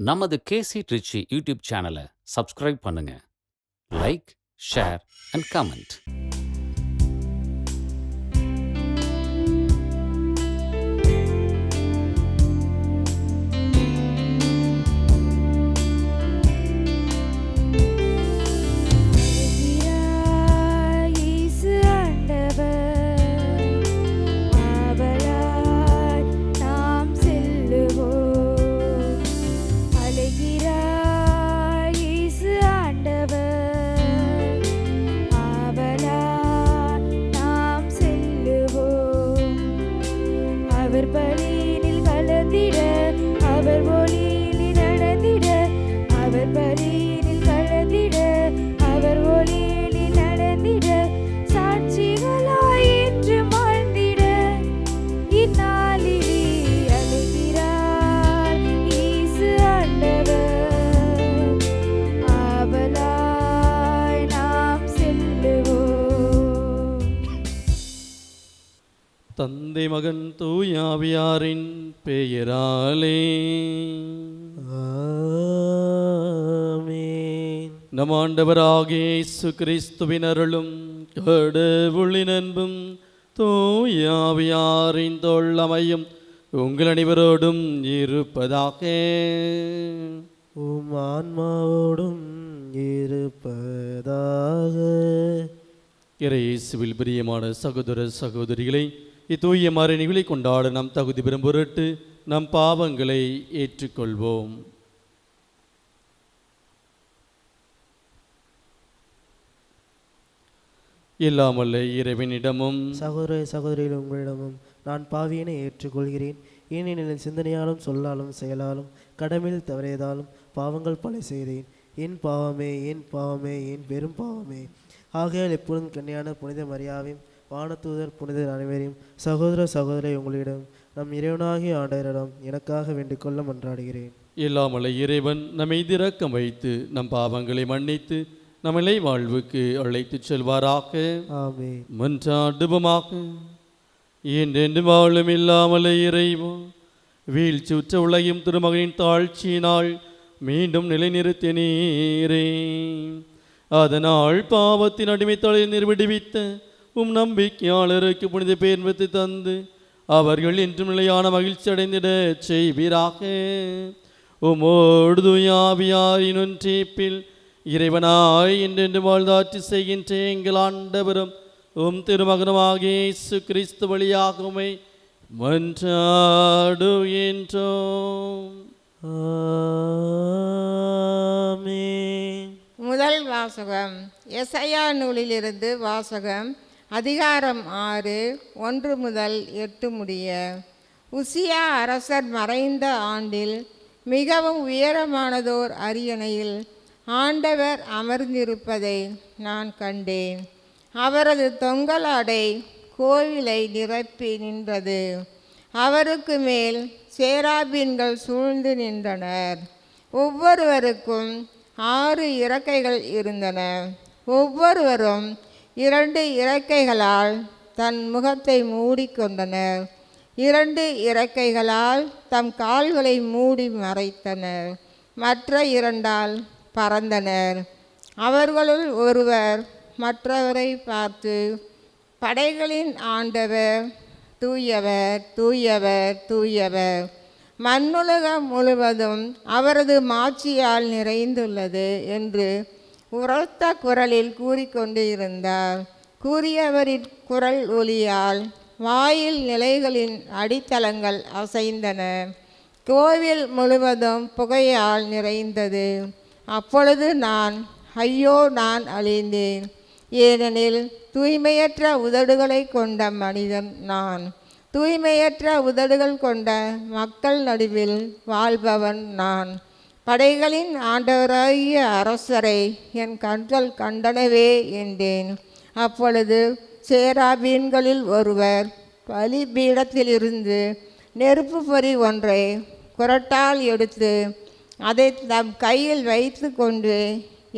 நமது KC Trichy YouTube சேனலை subscribe பண்ணுங்க. Like, share and comment. அவர் பலியினில் கலந்திட, அவர் ஒளியினில் நடந்திட, அவர் பலியினில் கலந்திட, அவர் ஒளியினில் நடந்திட, சாட்சிகளாய் என்று வாழ்ந்திட இந்நாளிலே அழைக்கிறார் இயேசு ஆண்டவர். ஆவலாய் நாம் செல்லுவோம். தந்தை மகன் தூயாவியாரின் பெயராலே ஆமென். நம் ஆண்டவராகிய இயேசு கிறிஸ்துவின் அருளும் கடவுளின் அன்பும் தூயாவியாரின் தோழமையும் உங்கள் அனைவரோடும் இருப்பதாக. உம் ஆன்மாவோடும் இருப்பதாக. இயேசுவில் பிரியமான சகோதர சகோதரிகளை, இத்தூய மறைநிகளை கொண்டாட நம் தகுதி பெறும் பொருட்டு நம் பாவங்களை ஏற்றுக்கொள்வோம். இல்லாமல்ல இறைவனிடமும் சகோதர சகோதரிகள் உங்களிடமும் நான் பாவியனை ஏற்றுக்கொள்கிறேன். ஏனெனில் சிந்தனையாலும் சொல்லாலும் செயலாலும் கடமையில் தவறியதாலும் பாவங்கள் பல செய்தேன். என் பாவமே, என் பாவமே, என் பெரும் பாவமே. ஆகையால் எப்பொழுதும் கன்னியான புனித மரியாவையும் வானதூதர் புனிதர் அனைவரையும் சகோதர சகோதரி உங்களிடம் நம் இறைவனாகிய ஆண்டவரிடம் எனக்காக வேண்டிக்கொள்ள மன்றாடுகிறேன். இல்லாமல்ல இறைவன் நம்மை இரக்கம் வைத்து நம் பாவங்களை மன்னித்து நம்மளை வாழ்வுக்கு அழைத்துச் செல்வாராக. ஆமென். மன்றாடுவோமாக. என்றென்று வாழும் இல்லாமலே இறைவா, வீழ்ச்சியுற்ற உலகின் திருமகனின் தாழ்ச்சியினால் மீண்டும் நிலைநிறுத்தினீரே. அதனால் பாவத்தின் அடிமைத்தலையில் நிர்விடுவித்த உம் நம்பிக்கையாளருக்கு புனித பேர்வத்தை தந்து அவர்கள் என்றும் நிலையான மகிழ்ச்சி அடைந்திட செய்வீராக. உமோடு தூயாவியாரின் ஒன்றிப்பில் இறைவனாய் என்றென்று வாழ்ந்தாட்சி செய்கின்ற எங்கள் ஆண்டவரும் உம் திருமகனுமாகிய இயேசு கிறிஸ்து வழியாக உம்மை மன்றாடுகின்றோம். ஆமென். முதல் வாசகம். எசையா நூலிலிருந்து வாசகம். அதிகாரம் 6, 1 முதல் 8 முடிய. உசியா அரசர் மறைந்த ஆண்டில் மிகவும் உயரமானதோர் அரியணையில் ஆண்டவர் அமர்ந்திருப்பதை நான் கண்டேன். அவரது தொங்கலாடை கோவிலை நிரப்பி நின்றது. அவருக்கு மேல் சேராபீன்கள் சூழ்ந்து நின்றனர். ஒவ்வொருவருக்கும் 6 இறக்கைகள் இருந்தன. ஒவ்வொருவரும் 2 இறக்கைகளால் தன் முகத்தை மூடிக்கொண்டனர். 2 இறக்கைகளால் தம் கால்களை மூடி மறைத்தனர். மற்ற 2ஆல் பறந்தனர். அவர்களுள் ஒருவர் மற்றவரை பார்த்து, படைகளின் ஆண்டவர் தூயவர், தூயவர், தூயவர், மண்ணுலகம் முழுவதும் அவரது மாட்சியால் நிறைந்துள்ளது என்று உரத்த குரலில் கூறிக்கொண்டு இருந்தார். கூறியவரின் குரல் ஒலியால் வாயில் நிலைகளின் அடித்தளங்கள் அசைந்தன. கோவில் முழுவதும் புகையால் நிறைந்தது. அப்பொழுது நான், ஐயோ, நான் அழிந்தேன், ஏனெனில் தூய்மையற்ற உதடுகளை கொண்ட மனிதன் நான். தூய்மையற்ற உதடுகள் கொண்ட மக்கள் நடுவில் வாழ்பவன் நான். படைகளின் ஆண்டவராகிய அரசரை என் கண்கள் கண்டனவே என்றேன். அப்பொழுது சேராபீன்களில் ஒருவர் பலிபீடத்திலிருந்து நெருப்பு பொறி ஒன்றை குரட்டால் எடுத்து அதை தம் கையில் வைத்து கொண்டு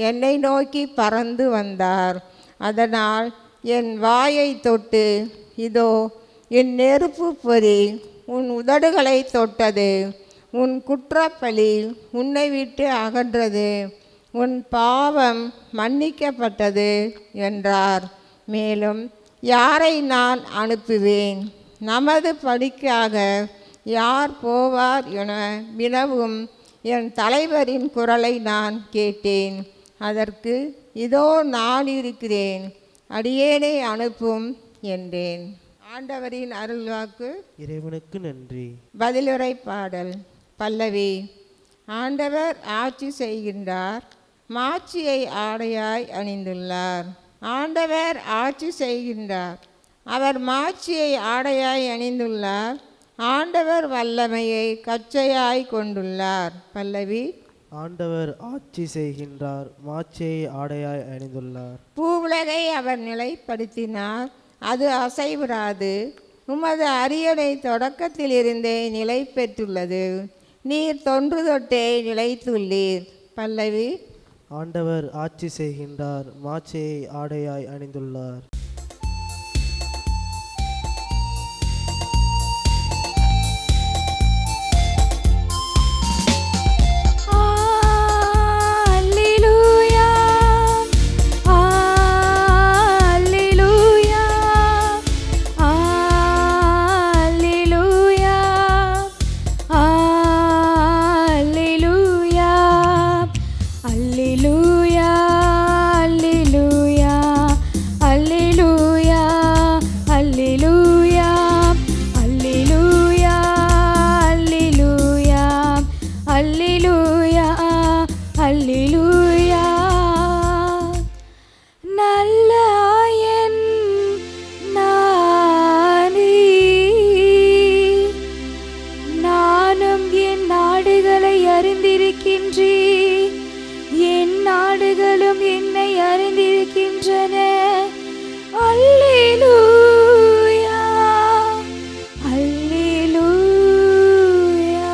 என்னை நோக்கி பறந்து வந்தார். அதனால் என் வாயை தொட்டு, இதோ என் நெருப்பு பொறி உன் உதடுகளை தொட்டது, உன் குற்றப்பழி உன்னை விட்டு அகன்றது, உன் பாவம் மன்னிக்கப்பட்டது என்றார். மேலும், யாரை நான் அனுப்புவேன், நமது பணிக்காக யார் போவார் என வினவும் என் தலைவரின் குரலை நான் கேட்டேன். அதற்கு, இதோ நான் இருக்கிறேன், அடியேனை அனுப்பும் என்றேன். ஆண்டவரின் அருள்வாக்கு. இறைவனுக்கு நன்றி. பதிலுரை பாடல். பல்லவி. ஆண்டவர் ஆட்சி செய்கின்றார், மாட்சியை ஆடையாய் அணிந்துள்ளார். ஆண்டவர் ஆட்சி செய்கின்றார், அவர் மாட்சியை ஆடையாய் அணிந்துள்ளார். ஆண்டவர் வல்லமையை கச்சையாய் கொண்டுள்ளார். பல்லவி. ஆண்டவர் ஆட்சி செய்கின்றார், மாட்சியை ஆடையாய் அணிந்துள்ளார். பூவுலகை அவர் நிலைப்படுத்தினார், அது அசைவுறாது. உமது அரியணை தொடக்கத்திலிருந்தே நிலை பெற்றுள்ளது, நீர் தொன்று தொட்டே நிலைத்துள்ளீர். பல்லவி. ஆண்டவர் ஆட்சி செய்கின்றார், மாட்சியை ஆடையாய் அணிந்துள்ளார். என் நாடுகளும் என்னை அறிந்திருக்கின்றன. அல்லேலூயா, அல்லேலூயா,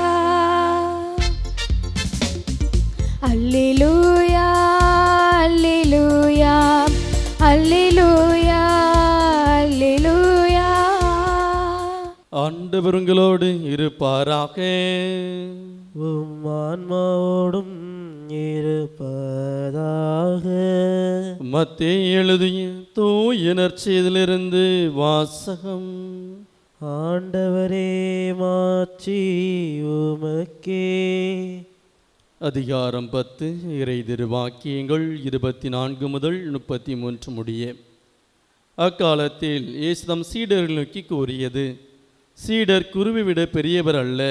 அல்லேலூயா, அல்லேலூயா, அல்லேலூயா, அல்லேலூயா. ஆண்டவர் உங்களோடு இருப்பாராக. உம் ஆன்மாவோடும் இருப்பதாக. மத்தேயு எழுதிய தூய நற்செய்தியிலிருந்து வாசகம். ஆண்டவரே, மாட்சி உமக்கே. அதிகாரம் 10. இறை திருவாக்கியங்கள் 24 முதல் 33 முடிய. அக்காலத்தில் இயேசு தம் சீடர்கள் நோக்கி கூறியது, சீடர் குருவை விட பெரியவர் அல்ல,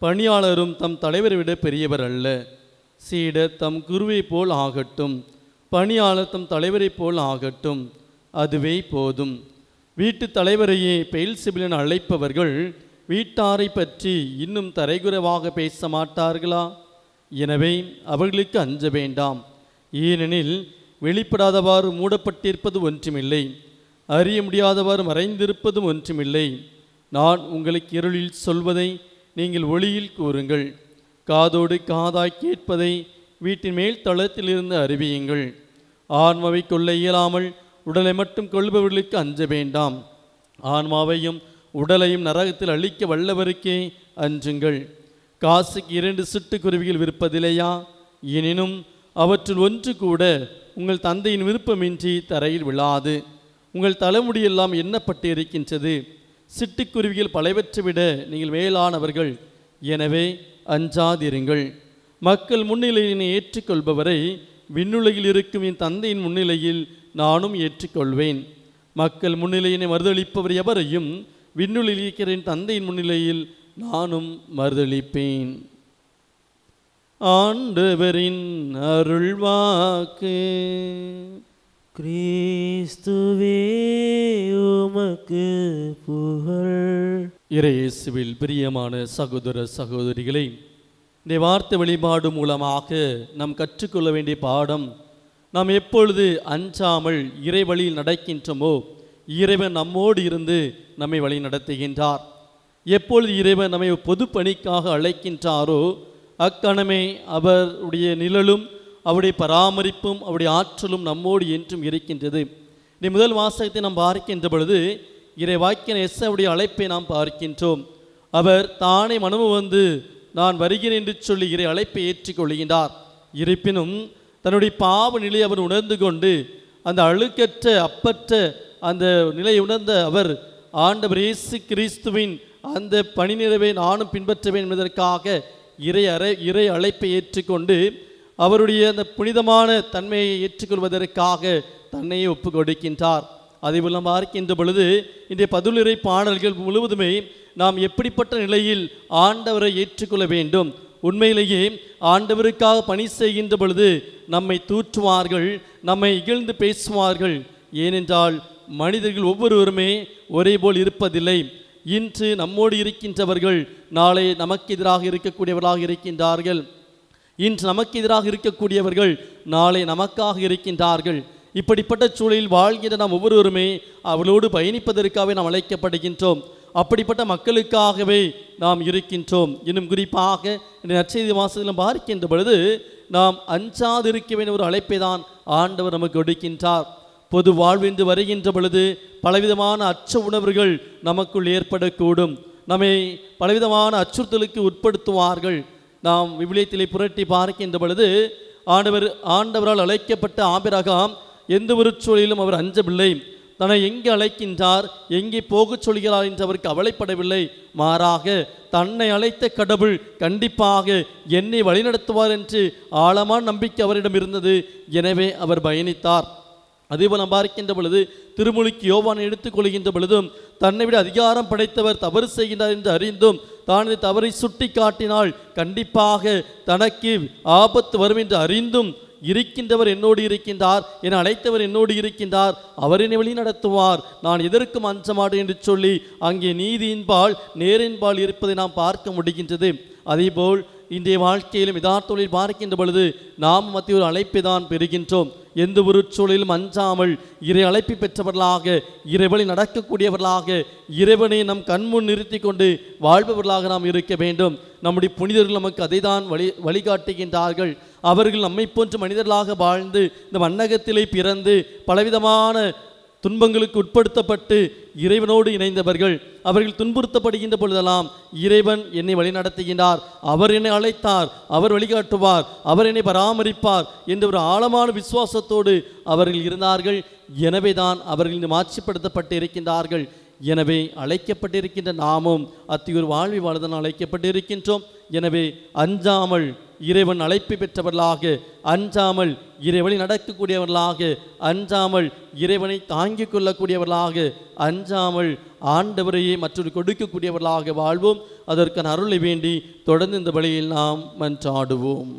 பணியாளரும் தம் தலைவரை விட பெரியவர் அல்ல. சீடர் தம் குருவை போல் ஆகட்டும், பணியாளர் தம் தலைவரை போல் ஆகட்டும், அதுவே போதும். வீட்டு தலைவரையே பெயல்செபூல் அழைப்பவர்கள் வீட்டாரை பற்றி இன்னும் தரைகுறைவாக பேச மாட்டார்களா? எனவே அவர்களுக்கு அஞ்ச வேண்டாம். ஏனெனில் வெளிப்படாதவாறு மூடப்பட்டிருப்பது ஒன்றுமில்லை, அறிய முடியாதவாறு மறைந்திருப்பதும் ஒன்றுமில்லை. நான் உங்களுக்கு இருளில் சொல்வதை நீங்கள் ஒளியில் கூறுங்கள், காதோடு காதாய் கேட்பதை வீட்டின் மேல் தளத்திலிருந்து அறிவியுங்கள். ஆன்மாவை கொள்ள இயலாமல் உடலை மட்டும் கொள்பவர்களுக்கு அஞ்ச வேண்டாம். ஆன்மாவையும் உடலையும் நரகத்தில் அழிக்க வல்லவருக்கே அஞ்சுங்கள். காசுக்கு 2 சிட்டுக்குருவிகள் விற்பதில்லையா? எனினும் அவற்றுள் ஒன்று கூட உங்கள் தந்தையின் விருப்பமின்றி தரையில் விழாது. உங்கள் தலைமுடியெல்லாம் எண்ணப்பட்டு இருக்கின்றது. சிட்டுக்குருவிகள் பலவற்றை விட நீங்கள் மேலானவர்கள். எனவே அஞ்சாதிருங்கள். மக்கள் முன்னிலையினை ஏற்றுக்கொள்பவரை விண்ணுலகில் இருக்கும் என் தந்தையின் முன்னிலையில் நானும் ஏற்றுக்கொள்வேன். மக்கள் முன்னிலையினை மறுதளிப்பவர் எவரையும் விண்ணுலகில் இருக்கிற என் தந்தையின் முன்னிலையில் நானும் மறுதளிப்பேன். ஆண்டவரின் அருள்வாக்கு. கிறிஸ்துவே உமக்கு புகழ். இறையேசுவில் பிரியமான சகோதர சகோதரிகளை, இந்த வார்த்தை வழிபாடு மூலமாக நாம் கற்றுக்கொள்ள வேண்டிய பாடம், நாம் எப்பொழுது அஞ்சாமல் இறை வழியில் நடக்கின்றோமோ இறைவன் நம்மோடு இருந்து நம்மை வழி நடத்துகின்றார். எப்பொழுது இறைவன் நம்மை பொது பணிக்காக அழைக்கின்றாரோ அக்கணமே அவருடைய நிழலும் அவருடைய பராமரிப்பும் அவருடைய ஆற்றலும் நம்மோடு என்றும் இருக்கின்றது. இந்த முதல் வாசகத்தை நாம் பார்க்கின்ற பொழுது இறை வாக்கியன் எஸ்ஸாவுடைய அழைப்பை நாம் பார்க்கின்றோம். அவர் தானே மனமு வந்து நான் வருகிறேன் என்று சொல்லி இறை அழைப்பை ஏற்றுக்கொள்கின்றார். இருப்பினும் தன்னுடைய பாவ நிலையை அவர் உணர்ந்து கொண்டு அந்த அழுக்கற்ற அப்பற்ற அந்த நிலையை உணர்ந்த அவர் ஆண்டவர் இயேசு கிறிஸ்துவின் அந்த பணி நிறைவை நானும் பின்பற்றுவேன் என்பதற்காக இறை அழைப்பை ஏற்றுக்கொண்டு அவருடைய அந்த புனிதமான தன்மையை ஏற்றுக்கொள்வதற்காக தன்னையே ஒப்பு கொடுக்கின்றார். அதேபோல் நாம் பார்க்கின்ற பொழுது இன்றைய பதிலுரை பாடல்கள் முழுவதுமே நாம் எப்படிப்பட்ட நிலையில் ஆண்டவரை ஏற்றுக்கொள்ள வேண்டும். உண்மையிலேயே ஆண்டவருக்காக பணி செய்கின்ற பொழுது நம்மை தூற்றுவார்கள், நம்மை இகழ்ந்து பேசுவார்கள். ஏனென்றால் மனிதர்கள் ஒவ்வொருவருமே ஒரே போல் இருப்பதில்லை. இன்று நம்மோடு இருக்கின்றவர்கள் நாளை நமக்கு எதிராக இருக்கக்கூடியவர்களாக இருக்கின்றார்கள். இன்று நமக்கு எதிராக இருக்கக்கூடியவர்கள் நாளை நமக்காக இருக்கின்றார்கள். இப்படிப்பட்ட சூழலில் வாழ்கின்ற நாம் ஒவ்வொருவருமே அவளோடு பயணிப்பதற்காகவே நாம் அழைக்கப்படுகின்றோம். அப்படிப்பட்ட மக்களுக்காகவே நாம் இருக்கின்றோம். இன்னும் குறிப்பாக இந்த நற்செய்தி வாசகத்திலும் பார்க்கின்ற பொழுது நாம் அஞ்சாதிருக்க வேண்டிய ஒரு அழைப்பை தான் ஆண்டவர் நமக்கு கொடுக்கின்றார். பொது வாழ்வென்று வருகின்ற பொழுது பலவிதமான அச்ச உணர்வுகள் நமக்குள் ஏற்படக்கூடும். நம்மை பலவிதமான அச்சுறுத்தலுக்கு உட்படுத்துவார்கள். நாம் விவிலியத்திலே புரட்டி பார்க்கின்ற பொழுது ஆண்டவரால் அழைக்கப்பட்ட ஆபிரகாம் எந்த ஒரு சூழலிலும் அவர் அஞ்சவில்லை. தன்னை எங்கே அழைக்கின்றார், எங்கே போகச் சொல்கிறார் என்று அவருக்கு கவலைப்படவில்லை. மாறாக தன்னை அழைத்த கடவுள் கண்டிப்பாக என்னை வழிநடத்துவார் என்று ஆழமான நம்பிக்கை அவரிடம் இருந்தது. எனவே அவர் பயணித்தார். அதேபோல் நாம் பார்க்கின்ற பொழுது திருமுழுக்கு யோவானை எடுத்துக்கொள்கின்ற பொழுதும் தன்னை விட அதிகாரம் படைத்தவர் தவறு செய்கின்றார் என்று அறிந்தும் தான் இந்த தவறை சுட்டி காட்டினால் கண்டிப்பாக தனக்கு ஆபத்து வரும் என்று அறிந்தும் இருக்கின்றவர் என்னோடு இருக்கின்றார், என அழைத்தவர் என்னோடு இருக்கின்றார், அவர் என்னை வழி நடத்துவார், நான் எதற்கும் அஞ்ச மாட்டேன் என்று சொல்லி அங்கே நீதியின்பால் நேரின்பால் இருப்பதை நாம் பார்க்க முடிகின்றது. அதேபோல் இன்றைய வாழ்க்கையிலும் யதார்த்தத்தில் பார்க்கின்ற பொழுது நாம் மத்திய ஒரு அழைப்பை தான் பெறுகின்றோம். எந்த ஒரு சூழலிலும் அஞ்சாமல் இறை அழைப்பு பெற்றவர்களாக, இறைவழி நடக்கக்கூடியவர்களாக, இறைவனை நம் கண்முன் நிறுத்தி கொண்டு வாழ்பவர்களாக நாம் இருக்க வேண்டும். நம்முடைய புனிதர்கள் நமக்கு அதை தான் வழிகாட்டுகின்றார்கள். அவர்கள் நம்மை போன்ற மனிதர்களாக வாழ்ந்து இந்த மண்ணகத்திலே பிறந்து பலவிதமான துன்பங்களுக்கு உட்படுத்தப்பட்டு இறைவனோடு இணைந்தவர்கள். அவர்கள் துன்புறுத்தப்படுகின்ற பொழுதெல்லாம் இறைவன் என்னை வழி நடத்துகின்றார், அவர் என்னை அழைத்தார், அவர் வழிகாட்டுவார், அவர் என்னை பராமரிப்பார் என்ற ஒரு ஆழமான விசுவாசத்தோடு அவர்கள் இருந்தார்கள். எனவே தான் அவர்கள் இந்த மாட்சிப்படுத்தப்பட்டு இருக்கின்றார்கள். எனவே அழைக்கப்பட்டிருக்கின்ற நாமும் அத்தியூர் வாழ்வி வாழ்தான் அழைக்கப்பட்டிருக்கின்றோம். எனவே அஞ்சாமல் இறைவன் அழைப்பு பெற்றவர்களாக, அஞ்சாமல் இறைவனை நடக்கக்கூடியவர்களாக, அஞ்சாமல் இறைவனை தாங்கிக் கொள்ளக்கூடியவர்களாக, அஞ்சாமல் ஆண்டவரையே மற்றொரு கொடுக்கக்கூடியவர்களாக வாழ்வோம். அதற்கான அருளை வேண்டி தொடர்ந்து இந்த வழியில் நாம் மன்றாடுவோம்.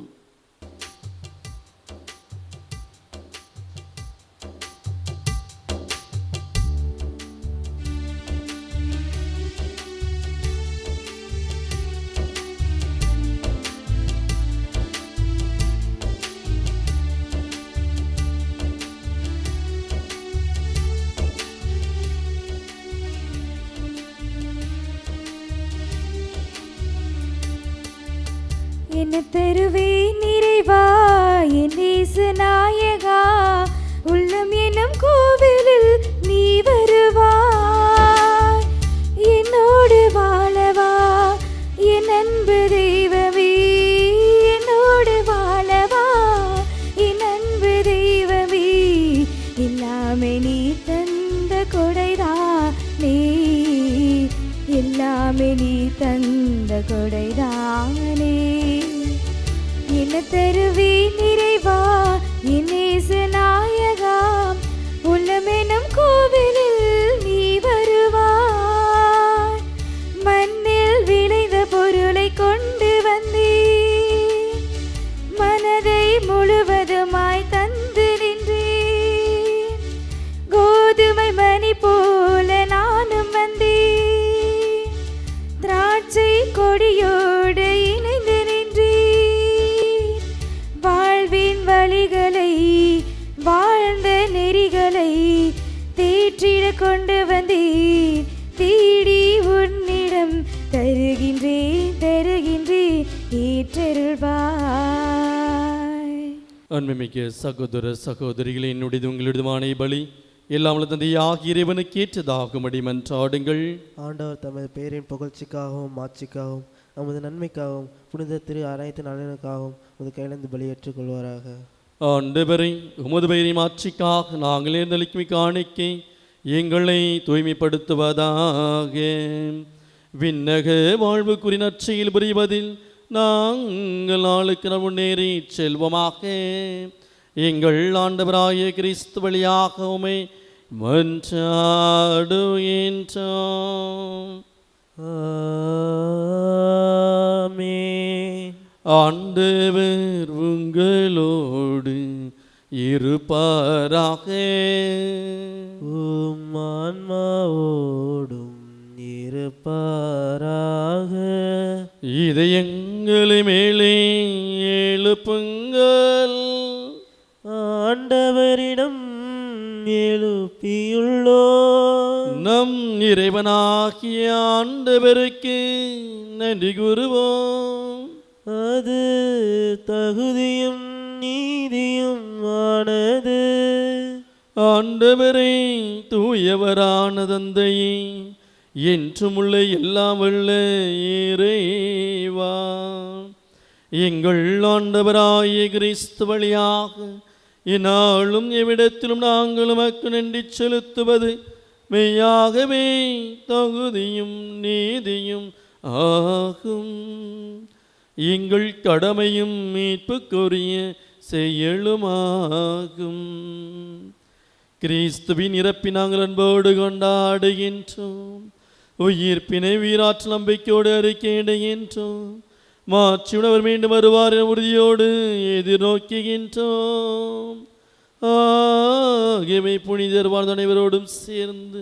என்ன தருவே நிறைவா என் இயேசு நாயகா, உள்ளம் என்னும் கோவிலில் நீ வருவாய், என்னோடு வாழவா என் அன்பு தெய்வமே, என்னோடு வாழவா என் அன்பு தெய்வமே, எல்லாமே நீ தந்த கொடைதானே, எல்லாமே நீ தந்த கொடைதானே. என்ன தருவே நிறைவா என் இயேசு நாயகா, உள்ளமெனும் கோவிலில் நீ வருவாய், மண்ணில் விளைந்த பொருளை கொண்டு வந்தே, மனதை முழுவதுமாய் தந்து நின்றே, கோதுமை மணி போல நானும் வந்தே, திராட்சை கொடியோடு இணைந்து நின்றே, வாழ்வின் வழிகளை வாழ்ந்த நெறிகளை தேற்றிட கொண்டு வந்தேன், தேடி உன்னிடம் தருகின்றேன் தருகின்றேன் ஏற்றருள்வாய். அன்புமிக்க சகோதர சகோதரிகளே, என்னுடையது உங்களுடையதுமான பலி எல்லாம் வல்ல தந்தையாகிய இறைவனுக்கு ஏற்றதாகும்படி மன்றாடுங்கள். ஆண்டவர் தமது பெயரின் புகழ்ச்சிக்காகவும் மாட்சிக்காகவும் நமது நன்மைக்காகவும் புனித திரு அனைத்து நலனுக்காகவும் உமது கையிலிருந்து பலியேற்றுக் கொள்வாராக. ஆண்டவரை உமது பெயரின் மாட்சிக்காக நாங்கள் நேர்ந்தளிக்கும் காணிக்கை எங்களை தூய்மைப்படுத்துவதாக. விண்ணக வாழ்வுக்குரிய நற்செயல் புரிவதில் நாங்கள் நாளுக்கு நாள் முன்னேறி செல்வமாக. எங்கள் ஆண்டவராகிய கிறிஸ்து வழியாக உம்மை மன்றாடுகின்றோம். ஆமென். ஆண்டவர் உங்களோடு இருப்பாராக. உம் ஆன்மாவோடும் இருப்பாராக. இதயங்களை மேலே எழுப்புங்கள். ஆண்டவரிடம் எழுப்பியுள்ளோம். நம் இறைவனாகிய ஆண்டவருக்கு நன்றி கூறுவோம். அது தகுதியும் நீதியும் ஆனது. ஆண்டவரே, தூயவரான தந்தையே, என்றுமுள்ள எல்லாம் வல்ல இறைவா, எங்கள் ஆண்டவராகிய கிறிஸ்து வழியாக இந்நாளும் எவ்விடத்திலும் நாங்கள் உமக்கு நன்றி செலுத்துவது மெய்யாகவே தகுதியும் நீதியும் ஆகும். எங்கள் கடமையும் மீட்புக்குரிய செயலுமாகும். கிறிஸ்துவின் இறப்பை நாங்கள் அன்போடு கொண்டாடுகின்றோம். உயிர்ப்பினை வீராற்றல் நம்பிக்கையோடு அறிக்கையிடுகின்றோம். மாற்றியுடன் மீண்டும் வருவார் என உறுதியோடு எதிர்நோக்குகின்றோம். ஆகியவை புனிதர் வாழ்ந்த அனைவரோடும் சேர்ந்து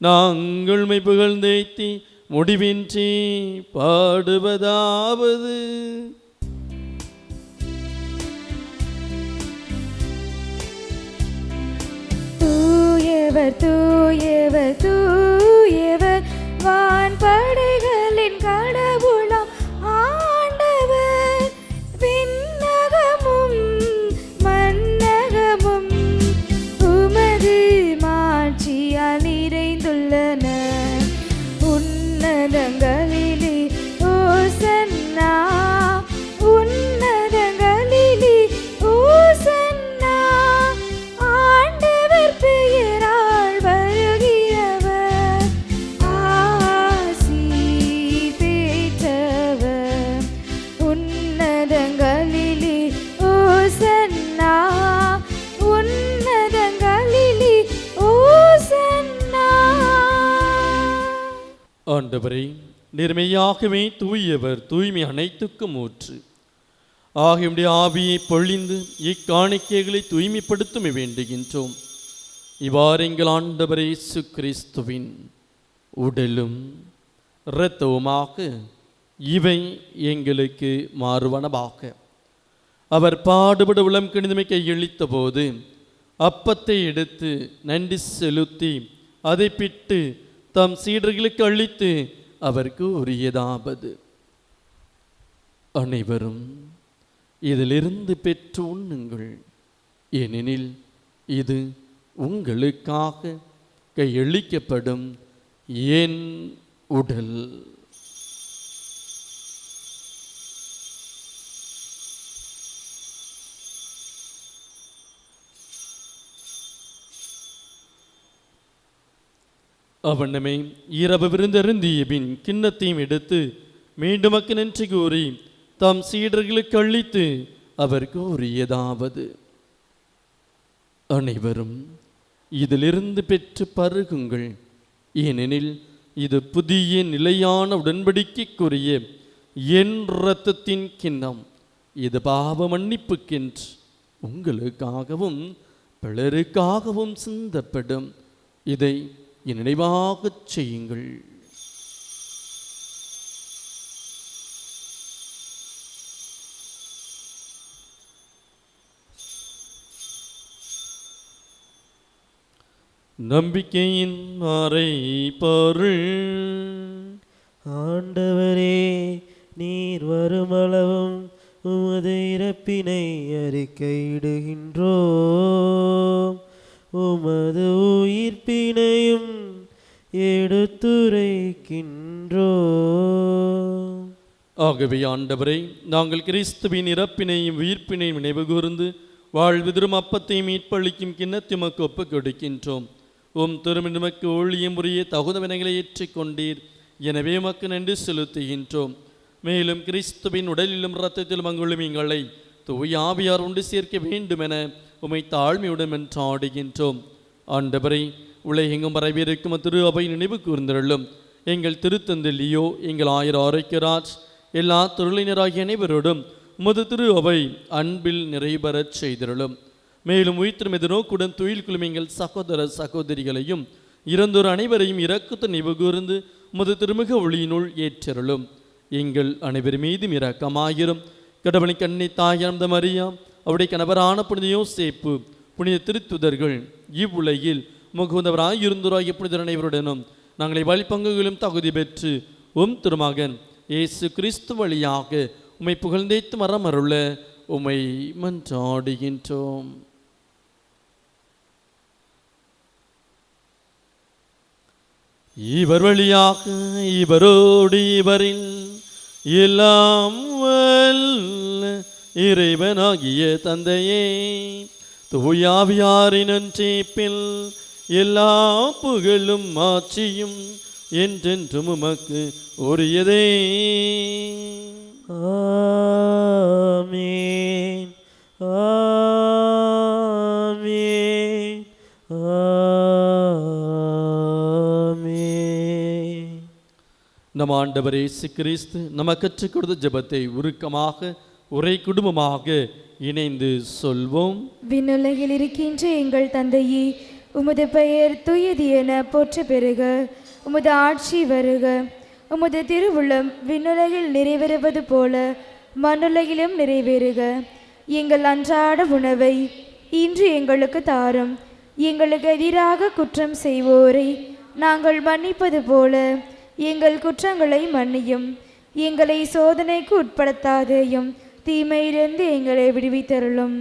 நாங்கள் மெய் புகழ்ந்தேத்தி முடிவின்றி பாடுவதாவது. தூயவர் தூயவர் தூயவர் வான் படைகளின் கடவுளாம் ஆண்டவர். விண்ணகமும் மன்னகமும் உமது மாட்சியால் நிறைந்துள்ளன. உன்னதங்களிலே ஓசன்னா, உன்னதங்களிலே ஓசன்னா. ஆண்டவர் பெயரால் வருகிறவர் ஆசி பெற்றவர். உன்னதங்களிலே ஓசன்னா, உன்னதங்களிலே ஓசன்னா. ஆண்டவரே, நேர்மையாகவே தூயவர், தூய்மை அனைத்துக்கும் ஊற்று. ஆகிய ஆவியை பொழிந்து இக்காணிக்கைகளை தூய்மைப்படுத்தும் வேண்டுகின்றோம். இவ்வாறு எங்கள் ஆண்டவர் இயேசு கிறிஸ்துவின் உடலும் இரத்தவுமாக இவை எங்களுக்கு மாறுவனவாக. அவர் பாடுபட உளம் கணிதமை கையளித்த போது அப்பத்தை எடுத்து நன்றி செலுத்தி அதை பிட்டு தம் சீடர்களுக்கு அளித்து அவர் கூறியதாவது: அனைவரும் இதிலிருந்து பெற்று உண்ணுங்கள், ஏனெனில் இது உங்களுக்காக கையளிக்கப்படும் என் உடல். அவனமே இரவு விருந்தருந்திய பின் கிண்ணத்தையும் எடுத்து மீண்டும் நன்றி கூறி தாம் சீடர்களுக்கு அளித்து அவர் கூறியதாவது: அனைவரும் இதிலிருந்து பெற்று பருகுங்கள், ஏனெனில் இது புதிய நிலையான உடன்படிக்கைக்குரிய என் இரத்தத்தின் கிண்ணம். இது பாவ மன்னிப்புக்கென்று உங்களுக்காகவும் பலருக்காகவும் சிந்தப்படும். இதை என் நினைவாகச் செய்யுங்கள். நம்பிக்கையின் மறை பொருள். ஆண்டவரே, நீர் வருமளவும் உமது இறப்பினை அறிக்கையிடுகின்றோம். உமது உயிர்ப்பினையும் எடுத்துரைக்கின்றோம். ஆகவே ஆண்டவரே, நாங்கள் கிறிஸ்துவின் இறப்பினையும் உயிர்ப்பினையும் நினைவு கூர்ந்து வாழ்விதிரும் அப்பத்தையும் மீட்பளிக்கும் கிண்ணத்தை உமக்கு ஒப்புக் கொடுக்கின்றோம். உம் திருமணமக்கு ஊழியம் புரிய தகுந்த வினைகளை ஏற்றுக்கொண்டீர். எனவே உமக்கு நன்றி செலுத்துகின்றோம். மேலும் கிறிஸ்துவின் உடலிலும் இரத்தத்திலும் அங்குள்ளும் எங்களை தூய ஆவியார் ஒன்று சேர்க்க வேண்டுமென உம்மை தாழ்மையுடன் என்றாடுகின்றோம். ஆண்டவரை, உலகெங்கும் பரவியிருக்கும் திரு அவை நினைவு கூர்ந்தருளும். எங்கள் திருத்தந்தை லியோ, எங்கள் ஆயர் ஆரோக்கியராஜ், எல்லா தொழிலினராகிய அனைவரோடும் உமது திரு அவை அன்பில் நிறைபெறச் செய்திருளும். மேலும் உயிர்த்திரும் எதிர்நோக்குடன் துயில் குழும் எங்கள் சகோதர சகோதரிகளையும் இறந்தோர் அனைவரையும் இரக்கத்தை நினைவு கூர்ந்து உமது திருமுக ஒளியினுள் ஏற்றருளும். எங்கள் அனைவர் மீதும் இரக்கமாயிரும். கடவுளின் கண்ணி தாயார்ந்த மரியா, அவருடைய கணவரான புனித யோசேப்பு, புனித திருத்துதர்கள், இவ்வுலகில் முகுந்தவராயிருந்தோராகிய புனிதர் அனைவருடனும் நாங்களை வழிபங்குகளும் தகுதி பெற்று உம் திருமகன் இயேசு கிறிஸ்து வழியாக உம்மை புகழ்ந்தேத்து மரம் அருள உம்மை மன்றாடுகின்றோம். இவர் வழியாக இவரோடு இவரில் எல்லாம் வல்ல இறைவனாகிய தந்தையே, தூயாவியாரின் ஒன்றிப்பில் எல்லா புகழும் ஆட்சியும் என்றென்றும் உமக்கு உரியதே. ஆமென், ஆமென், ஆமென். நம் ஆண்டவர் இயேசு கிறிஸ்து நமக்கு கற்றுக் கொடுத்த ஜெபத்தை உருக்கமாக ஒரே குடும்பமாக இணைந்து சொல்வோம். விண்ணுலகில் இருக்கின்ற எங்கள் தந்தையே, உமது பெயர் தூயது என போற்ற பெறுக. உமது ஆட்சி வருக. உமது திருவுள்ளம் விண்ணுலகில் நிறைவேறுவது போல மண்ணுலகிலும் நிறைவேறுக. எங்கள் அன்றாட உணவை இன்று எங்களுக்கு தாரும். எங்களுக்கு எதிராக குற்றம் செய்வோரை நாங்கள் மன்னிப்பது போல எங்கள் குற்றங்களை மன்னியும். எங்களை சோதனைக்கு உட்படுத்தாதேயும், தீமையிலிருந்து எங்களை விடுவித்தருளும்.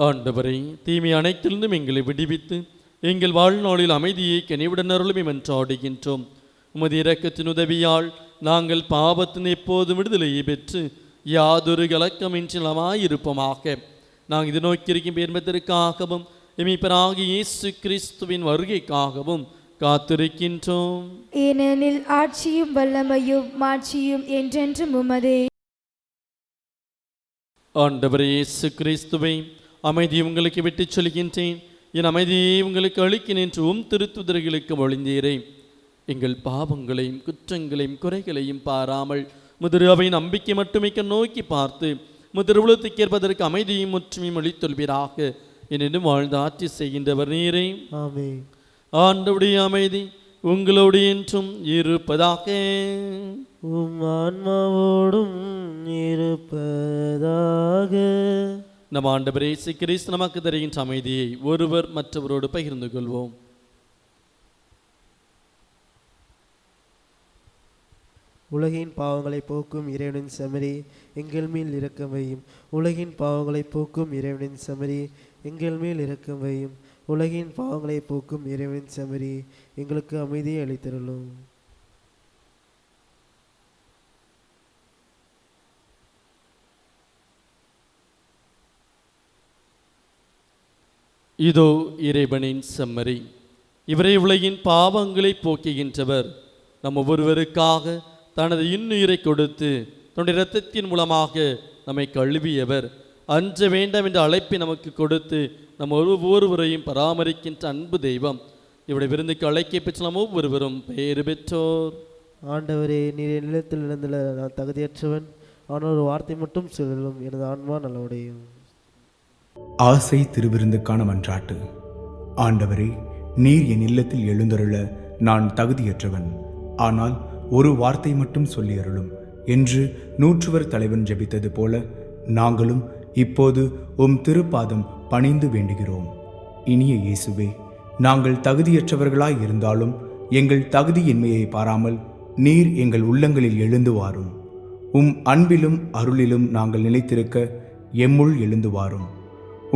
ஆண்டவரை, தீமை அனைத்திலிருந்தும் எங்களை விடுவித்து எங்கள் வாழ்நாளில் அமைதியை கனிவுடன் அருளும் என்றாடுகின்றோம். உமது இரக்கத்தின் உதவியால் நாங்கள் பாவத்தின் எப்போதும் விடுதலையை பெற்று யாதொரு கலக்கமின்றி நலமாயிருப்போமாக. நாங்கள் இது நோக்கியிருக்கும் என்பதற்காகவும் எமிப்பராகிய இயேசு கிறிஸ்துவின் வருகைக்காகவும் காத்திருக்கின்றோம். ஏனெனில் ஆட்சியும் வல்லமையும் மாட்சியும் என்றென்றும் உமதே. ஆண்டவரே இயேசு கிறிஸ்துவை, அமைதியை உங்களுக்கு விட்டுச் சொல்கின்றேன், என் அமைதியை உங்களுக்கு அளிக்கிறேன் என்று திருத்துதர்களுக்கு மொழிந்தீரே. எங்கள் பாவங்களையும் குற்றங்களையும் குறைகளையும் பாராமல் முதிரு அவை நம்பிக்கை மட்டுமே நோக்கி பார்த்து முதிர் உலகத்துக்கு ஏற்பதற்கு அமைதியும் முற்றுமையும் அளித்தொள்வீராக. என்னென்னும் வாழ்ந்து ஆட்சி செய்கின்றவர் நீரே. ஆமென். ஆண்டவருடைய அமைதி உங்களோடு என்றும் இருப்பதாக. உம் ஆன்மாவோடும் இருப்பதாக. நம் ஆண்டவர் இயேசு கிறிஸ்து நமக்கு தருகின்ற அமைதியை ஒருவர் மற்றவரோடு பகிர்ந்து கொள்வோம். உலகின் பாவங்களை போக்கும் இறைவனின் செமரி எங்கள் மேல் இரக்கம் வையும். உலகின் பாவங்களை போக்கும் இறைவனின் செமரி எங்கள் மேல் இரக்கம் வையும். உலகின் பாவங்களை போக்கும் இறைவனின் செமரி எங்களுக்கு அமைதியை அளித்தருளும். இதோ இறைவனின் செம்மறி. இவரை உலகின் பாவங்களை போக்குகின்றவர். நம் ஒவ்வொருவருக்காக தனது இன்னுயிரை கொடுத்து தன்னுடைய இரத்தத்தின் மூலமாக நம்மை கழுவியவர். அஞ்ச வேண்டாம் என்ற அழைப்பை நமக்கு கொடுத்து நம் ஒவ்வொருவரையும் பராமரிக்கின்ற அன்பு தெய்வம். இவருடைய விருந்துக்கு அழைக்க பெற்ற நாம் ஒவ்வொருவரும் பெயர் பெற்றோர். ஆண்டவரே, நீர் நிலத்தில் இழந்துள்ள நான் தகுதியற்றவன். ஆனால் ஒரு வார்த்தை மட்டும் சொல்லும், எனது ஆன்மா நல்லவுடையும். ஆசை திருவிருந்துக்கான மன்றாட்டு. ஆண்டவரே, நீர் என் இல்லத்தில் எழுந்தருள நான் தகுதியற்றவன். ஆனால் ஒரு வார்த்தை மட்டும் சொல்லி அருளும் என்று 100 தலைவன் ஜெபித்தது போல நாங்களும் இப்போது உம் திருப்பாதம் பணிந்து வேண்டுகிறோம். இனிய இயேசுவே, நாங்கள் தகுதியற்றவர்களாய் இருந்தாலும் எங்கள் தகுதியின்மையை பாராமல் நீர் எங்கள் உள்ளங்களில் எழுந்து வாரும். உம் அன்பிலும் அருளிலும் நாங்கள் நிலைத்திருக்க எம்முள் எழுந்து வாரும்.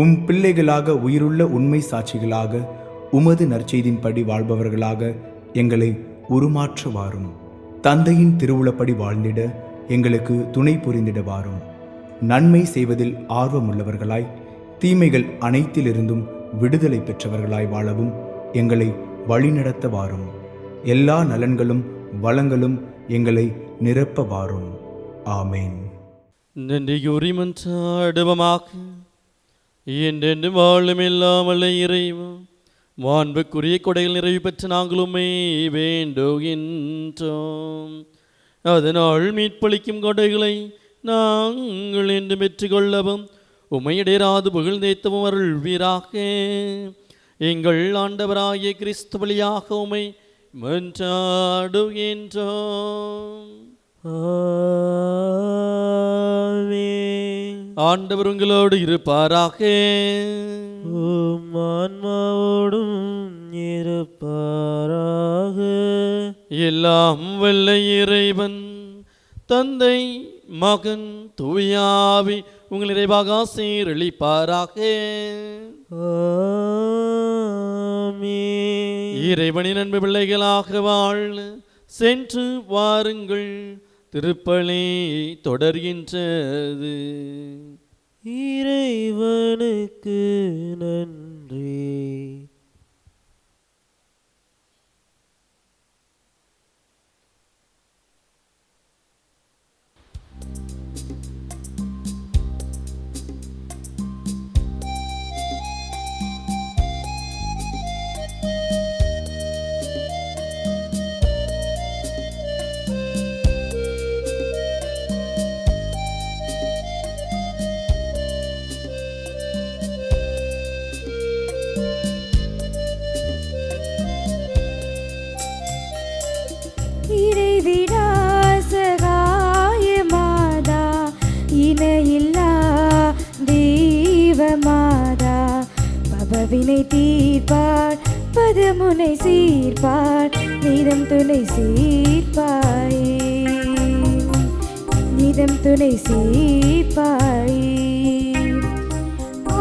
உம் பிள்ளைகளாக உயிருள்ள உண்மை சாட்சிகளாக உமது நற்செய்தின்படி வாழ்பவர்களாக எங்களை உருமாற்ற வாரும். தந்தையின் திருவுளப்படி வாழ்ந்திட எங்களுக்கு துணை புரிந்திட வாரும். நன்மை செய்வதில் ஆர்வமுள்ளவர்களாய் தீமைகள் அனைத்திலிருந்தும் விடுதலை பெற்றவர்களாய் வாழவும் எங்களை வழிநடத்த வாரும். எல்லா நலன்களும் வளங்களும் எங்களை நிரப்ப வாரும். ஆமேன். நன்றியுரி மன்றாடுவமாக. என்றென்று வாழும் இல்லாமல் இறைவா, மாண்புக்குரிய கொடைகள் நிறைவு பெற்ற நாங்களுமே வேண்டுகின்றோம். அதனால் மீட்பளிக்கும் கொடைகளை நாங்கள் என்று பெற்றுக்கொள்ளவும் உமையிடராது புகழ்ந்தேத்தவும் அருள்வீராக. எங்கள் ஆண்டவராகிய கிறிஸ்து வழியாக உமை மன்றாடுகின்றோம். ஆமென். ஆண்டவர் உங்களோடு இருப்பாராக. உம் ஆன்மாவோடும் இருப்பாராக. எல்லாம் வல்ல இறைவன் தந்தை மகன் தூயாவி உங்கள் நிறைவாக சீரழிப்பாராக. ஆமென். இறைவனின் அன்பு பிள்ளைகளாக வாழ சென்று வாருங்கள். திருப்பலி தொடர்கின்றது. இறைவனுக்கு நன்றி. இறைவிடாசகாயமாதா இணையில்லா தெய்வமாதா பபவினை தீர்ப்பார் பதமுனை சீர்ப்பார் நிதம் துணை சீர்ப்பாயே நிதம் துணை சீர்ப்பாயே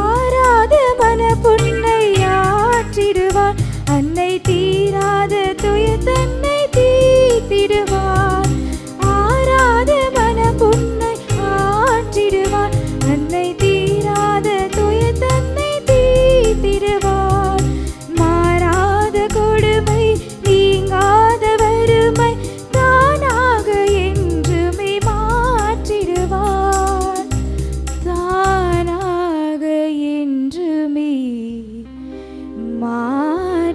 ஆராத மன புன்னை ஆற்றிடுவார் அன்னை தீராத துய தன்னை தீர்த்திடுவார். ஆராத மன புன்னை ஆற்றிடுவார் அன்னை தீராத துய தன்னை தீர்த்திடுவார். மாறாத கொடுமை நீங்காத வறுமை தானாக என்றுமே மாற்றிடுவார். தானாக என்றுமே மாற்றிடுவார்.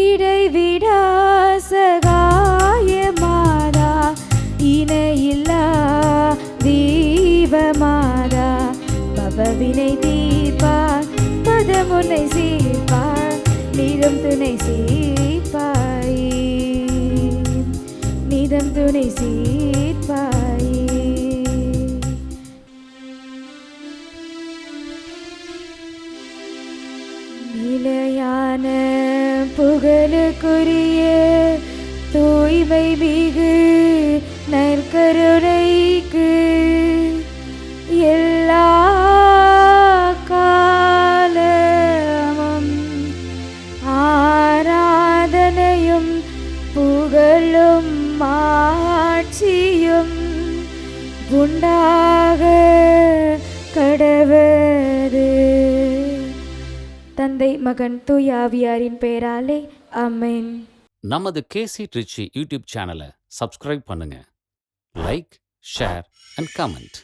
இடைவிடாசகாயமாதா இணையில்லா தெய்வமாதா பபவினை தீர்ப்பார் பதமுனை சீர்ப்பார் நிதம் துணை சீர்ப்பாயே நிதம் துணை சீர்ப்பாயே. நிலையான புகழுக்குரிய தூய்மை மிகு நற்கருணைக்கு எல்லா காலமும் ஆராதனையும் புகழும் ஆட்சியும் உண்டாக கடவது. தந்தை மகன் தூய ஆவியாரின் பெயராலே ஆமென். நமது கேசி ட்ரிச்சி யூடியூப் சேனலை சப்ஸ்கிரைப் பண்ணுங்க. Like, share and comment.